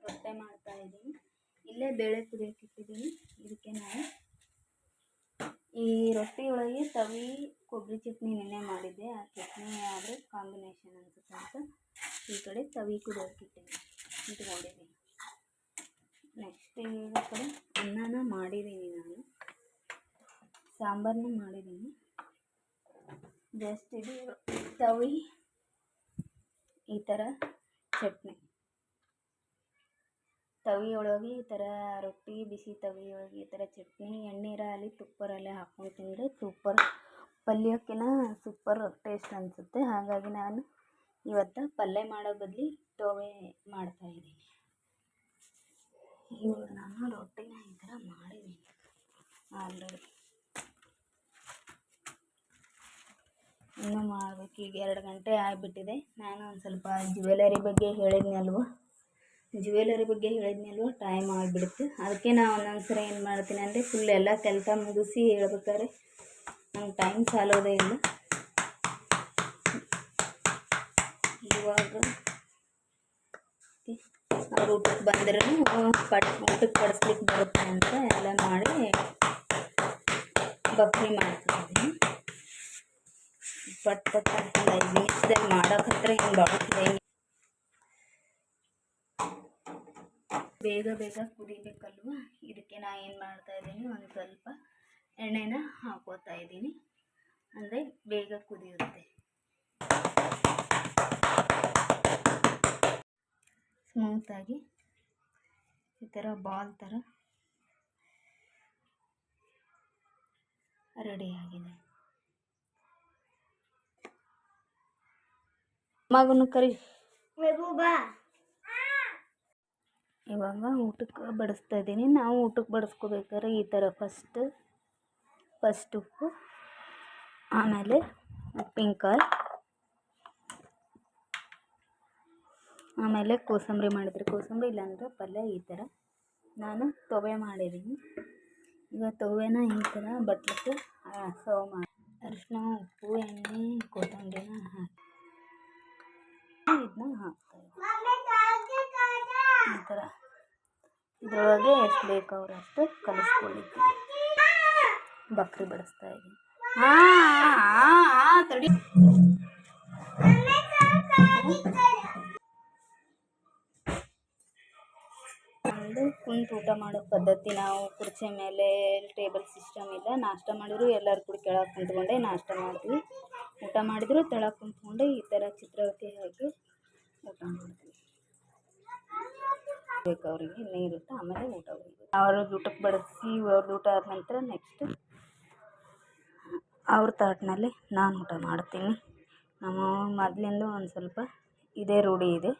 ರೊಟ್ಟಿ ಮಾಡ್ತಾಯಿದ್ದೀನಿ. ಇಲ್ಲೇ ಬೇಳೆ ಕುದಿಯೋಕೆ ಇಟ್ಟಿದ್ದೀನಿ. ಇದಕ್ಕೆ ನಾನು ಈ ರೊಟ್ಟಿ ಒಳಗೆ ತವಿ ಕೊಬ್ಬರಿ ಚಟ್ನಿ ನೆನೆ ಮಾಡಿದ್ದೆ. ಆ ಚಟ್ನಿ ಆದರೆ ಕಾಂಬಿನೇಷನ್ ಅನಿಸುತ್ತೆ ಅಂತ ಈ ಕಡೆ ತವಿ ಕುದಿಯೋಕೆ ಇಟ್ಕೊಂಡಿದ್ದೀನಿ. ನೆಕ್ಸ್ಟ್ ಈ ಕಡೆ ಅನ್ನನ ಮಾಡಿದ್ದೀನಿ, ನಾನು ಸಾಂಬಾರನ್ನ ಮಾಡಿದ್ದೀನಿ. ಜಸ್ಟ್ ಇದು ತವಿ ಈ ಥರ ಚಟ್ನಿ, ತವಿ ಒಳಗೆ ಈ ಥರ ರೊಟ್ಟಿ ಬಿಸಿ ತವಿ ಒಳಗೆ ಈ ಥರ ಚಟ್ನಿ ಎಣ್ಣೀರಲ್ಲಿ ತುಪ್ಪರಲ್ಲಿ ಹಾಕ್ಕೊಂಡು ತಿಂದರೆ ಸೂಪರ್, ಪಲ್ಯಕ್ಕಿಂತ ಸೂಪರ್ ಟೇಸ್ಟ್ ಅನಿಸುತ್ತೆ. ಹಾಗಾಗಿ ನಾನು ಇವತ್ತು ಪಲ್ಯ ಮಾಡೋ ಬದಲು ತವೆ ಮಾಡ್ತಾಯಿದ್ದೀನಿ. ಇವಾಗ ನಾನು ರೊಟ್ಟಿನ ಈ ಥರ ಮಾಡಿದ್ದೀನಿ ಆಲ್ರೆಡಿ. ಇನ್ನೂ ಮಾಡಬೇಕು. ಈಗ 2 ಗಂಟೆ ಆಗಿಬಿಟ್ಟಿದೆ. ನಾನು ಒಂದು ಸ್ವಲ್ಪ ಜ್ಯುವೆಲರಿ ಬಗ್ಗೆ ಹೇಳಿದ್ನಲ್ವ ಟೈಮ್ ಆಗಿಬಿಡುತ್ತೆ. ಅದಕ್ಕೆ ನಾನು ಒಂದೊಂದ್ಸರಿ ಏನು ಮಾಡ್ತೀನಿ ಅಂದರೆ ಫುಲ್ ಎಲ್ಲ ಕೆಲಸ ಮುಗಿಸಿ ಹೇಳ್ಬೇಕಾದ್ರೆ ನಂಗೆ ಟೈಮ್ ಸಾಲೋದೇ ಇಲ್ಲ. ಇವಾಗ ಅವ್ರು ಊಟಕ್ಕೆ ಬಂದ್ರೆ ಊಟಕ್ಕೆ ಪಡಿಸ್ಲಿಕ್ಕೆ ಬರುತ್ತೆ ಅಂತ ಎಲ್ಲ ಮಾಡಿ ಬಕ್ರಿ ಮಾಡ್ತಿದ್ದೀನಿ. ಪಟ್ 5 ನಿಮಿಷದಲ್ಲಿ ಮಾಡೋಕತ್ರ ಹಿಂಗೆ ಬಾಡುತ್ತೆ. ಬೇಗ ಕುದಿಬೇಕಲ್ವ, ಇದಕ್ಕೆ ನಾನು ಏನು ಮಾಡ್ತಾಯಿದ್ದೀನಿ, ಒಂದು ಸ್ವಲ್ಪ ಎಣ್ಣೆನ ಹಾಕೋತಾ ಇದ್ದೀನಿ. ಅಂದರೆ ಬೇಗ ಕುದಿಯುತ್ತೆ. ಸ್ಮೂತಾಗಿ ಈ ಥರ ಬಾಲ್ ಥರ ರೆಡಿಯಾಗಿದೆ. ಮಗನು ಕರಿ ಇವಾಗ ಊಟಕ್ಕೆ ಬಡಿಸ್ತಾ ಇದ್ದೀನಿ. ನಾವು ಊಟಕ್ಕೆ ಬಡಿಸ್ಕೋಬೇಕಾದ್ರೆ ಈ ಥರ ಫಸ್ಟ್ ಉಪ್ಪು, ಆಮೇಲೆ ಉಪ್ಪಿನಕಾಯಿ, ಆಮೇಲೆ ಕೋಸಂಬರಿ ಮಾಡಿದರೆ ಕೋಸಂಬರಿ, ಇಲ್ಲಾಂದರೆ ಪಲ್ಯ. ಈ ಥರ ನಾನು ತವೆ ಮಾಡಿದ್ದೀನಿ. ಈಗ ತವೆನ ಈ ಥರ ಬಟ್ಲಕ್ಕೆ ಸರ್ವ್ ಮಾಡಿ ಅರಿಶಿನ, ಉಪ್ಪು, ಎಣ್ಣೆ, ಕೊತ್ತಂಬರಿನ ಹಾಕಿ ಇದನ್ನ ಹಾಕ್ತಾಯಿದ್ದೀನಿ. ಈ ಥರ ಇದರೊಳಗೆ ಎಷ್ಟು ಬೇಕು ಅವರಷ್ಟು ಕಲಿಸ್ಕೊಂಡಿದ್ದೀನಿ. ಬಕ್ರಿ ಬಡಿಸ್ತಾ ಇದ್ದೀನಿ. ತಡಿ. ಒಂದು ಕುಂತು ಊಟ ಮಾಡೋ ಪದ್ಧತಿ. ನಾವು ಕುರ್ಚಿ ಮೇಲೆ ಟೇಬಲ್ ಸಿಸ್ಟಮ್ ಇಲ್ಲ. ನಾಷ್ಟ ಮಾಡಿದ್ರು ಎಲ್ಲರೂ ಕೂಡ ಕೆಳಗೆ ಕುಂತ್ಕೊಂಡೆ ನಾಷ್ಟ ಮಾಡ್ತೀವಿ. ಊಟ ಮಾಡಿದ್ರು ತೆಳಗೆ ಕುಂತ್ಕೊಂಡೆ ಈ ಥರ ಚಿತ್ರವತಿ ಹಾಕಿ ಊಟ ಮಾಡ್ತೀವಿ. ಬೇಕು ಅವರಿಗೆ ನೀರಿಟ್ಟು ಆಮೇಲೆ ಊಟ ಬರಬೇಕು. ಅವ್ರಿಗೆ ಊಟಕ್ಕೆ ಬಡಿಸಿ ಅವ್ರದ್ದು ಊಟ ಆದ ನಂತರ ನೆಕ್ಸ್ಟ್ ಅವ್ರ ತಾಟ್ನಲ್ಲಿ ನಾನು ಊಟ ಮಾಡ್ತೀನಿ. ನಮ್ಮ ಮೊದಲಿಂದ ಒಂದು ಸ್ವಲ್ಪ ಇದೇ ರೂಢಿ ಇದೆ.